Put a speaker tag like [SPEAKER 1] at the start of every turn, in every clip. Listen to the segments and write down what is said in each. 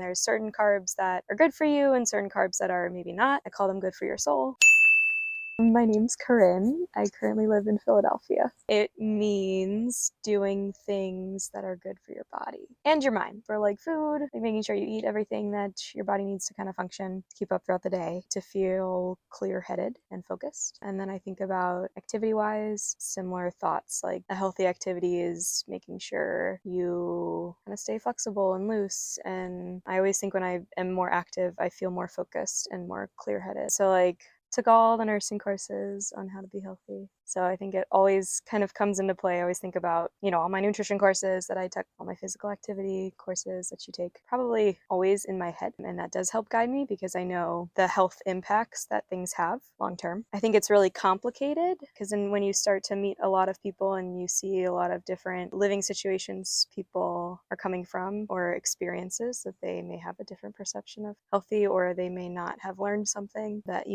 [SPEAKER 1] There's certain carbs that are good for you and certain carbs that are maybe not. I call them good for your soul. My name's Corinne. I currently live in Philadelphia. It means doing things that are good for your body and your mind. For like food, like making sure you eat everything that your body needs to kind of function, to keep up throughout the day, to feel clear-headed and focused. And then I think about activity-wise, similar thoughts. Like a healthy activity is making sure you kind of stay flexible and loose. And I always think when I am more active, I feel more focused and more clear-headed. So like took all the nursing courses on how to be healthy. So I think it always kind of comes into play. I always think about, all my nutrition courses that I took, all my physical activity courses that you take, probably always in my head. And that does help guide me because I know the health impacts that things have long term. I think it's really complicated because when you start to meet a lot of people and you see a lot of different living situations people are coming from or experiences that they may have a different perception of healthy or they may not have learned something that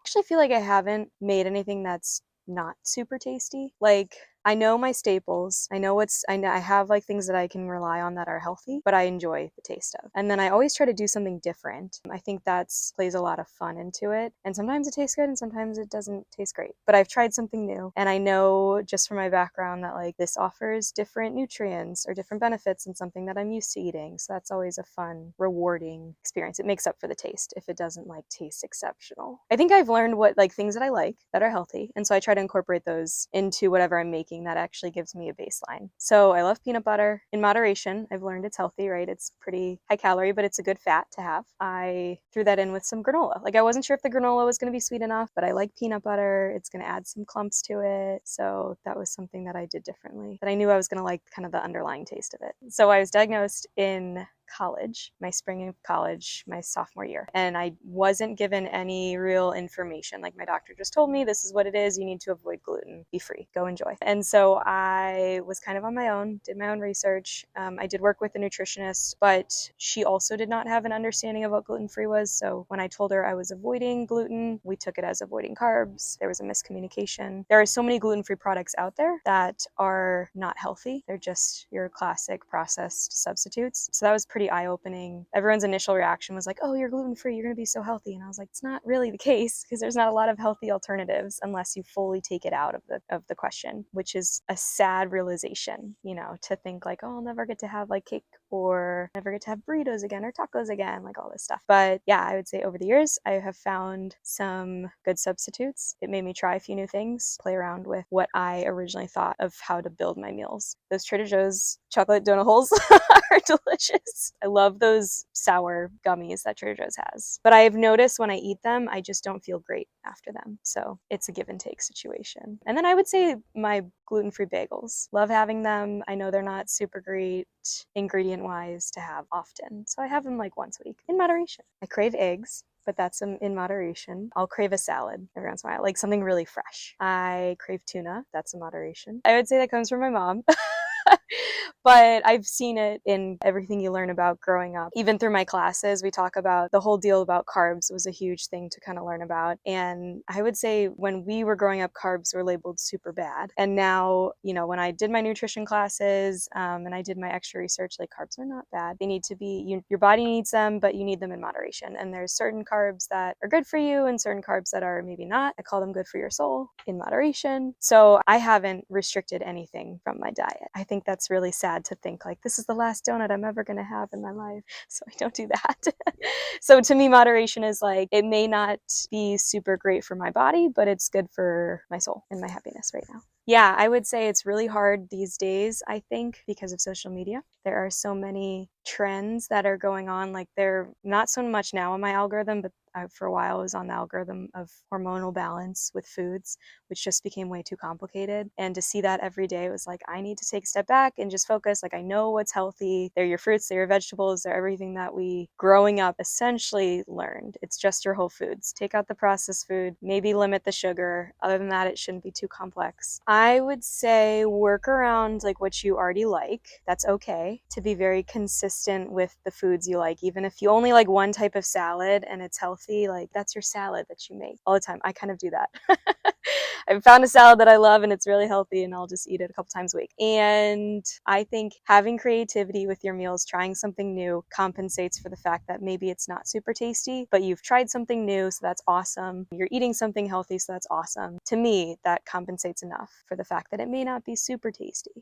[SPEAKER 1] Actually, I feel like I haven't made anything that's not super tasty. Like I know my staples. I know I have like things that I can rely on that are healthy, but I enjoy the taste of. And then I always try to do something different. I think that's plays a lot of fun into it. And sometimes it tastes good and sometimes it doesn't taste great. But I've tried something new and I know just from my background that like this offers different nutrients or different benefits in something that I'm used to eating. So that's always a fun, rewarding experience. It makes up for the taste if it doesn't like taste exceptional. I think I've learned what like things that I like that are healthy. And so I try to incorporate those into whatever I'm making that actually gives me a baseline. So I love peanut butter in moderation. I've learned it's healthy, right? It's pretty high calorie, but it's a good fat to have. I threw that in with some granola. Like I wasn't sure if the granola was going to be sweet enough, but I like peanut butter. It's going to add some clumps to it. So that was something that I did differently, that I knew I was going to like kind of the underlying taste of it. So I was diagnosed in college, my spring of college, my sophomore year. And I wasn't given any real information. Like my doctor just told me, this is what it is. You need to avoid gluten, be free, go enjoy. And so I was kind of on my own, did my own research. I did work with a nutritionist, but she also did not have an understanding of what gluten-free was. So when I told her I was avoiding gluten, we took it as avoiding carbs. There was a miscommunication. There are so many gluten-free products out there that are not healthy. They're just your classic processed substitutes. So that was pretty eye-opening. Everyone's initial reaction was like, oh, you're gluten-free, you're going to be so healthy. And I was like, it's not really the case because there's not a lot of healthy alternatives unless you fully take it out of the question, which is a sad realization, to think like, oh, I'll never get to have like cake or never get to have burritos again or tacos again, like all this stuff. But yeah, I would say over the years, I have found some good substitutes. It made me try a few new things, play around with what I originally thought of how to build my meals. Those Trader Joe's chocolate donut holes are delicious. I love those sour gummies that Trader Joe's has. But I've noticed when I eat them, I just don't feel great after them. So it's a give and take situation. And then I would say my gluten-free bagels. Love having them. I know they're not super great ingredient-wise to have often. So I have them like once a week in moderation. I crave eggs, but that's in moderation. I'll crave a salad every once in a while, like something really fresh. I crave tuna. That's in moderation. I would say that comes from my mom. But I've seen it in everything you learn about growing up. Even through my classes, we talk about the whole deal about carbs was a huge thing to kind of learn about. And I would say when we were growing up, carbs were labeled super bad. And now, when I did my nutrition classes and I did my extra research, like carbs are not bad. They need to be, your body needs them, but you need them in moderation. And there's certain carbs that are good for you and certain carbs that are maybe not. I call them good for your soul in moderation. So I haven't restricted anything from my diet. I think that's really sad to think like this is the last donut I'm ever going to have in my life. So I don't do that. So to me, moderation is like, it may not be super great for my body, but it's good for my soul and my happiness right now. Yeah, I would say it's really hard these days, I think, because of social media. There are so many trends that are going on. Like they're not so much now on my algorithm, but for a while I was on the algorithm of hormonal balance with foods, which just became way too complicated. And to see that every day was like, I need to take a step back and just focus. Like I know what's healthy. They're your fruits, they're your vegetables, they're everything that we growing up essentially learned. It's just your whole foods. Take out the processed food, maybe limit the sugar. Other than that, it shouldn't be too complex. I would say work around like what you already like. That's okay to be very consistent with the foods you like. Even if you only like one type of salad and it's healthy, like that's your salad that you make all the time. I kind of do that. I've found a salad that I love and it's really healthy and I'll just eat it a couple times a week. And I think having creativity with your meals, trying something new, compensates for the fact that maybe it's not super tasty, but you've tried something new, so that's awesome. You're eating something healthy, so that's awesome. To me, that compensates enough for the fact that it may not be super tasty.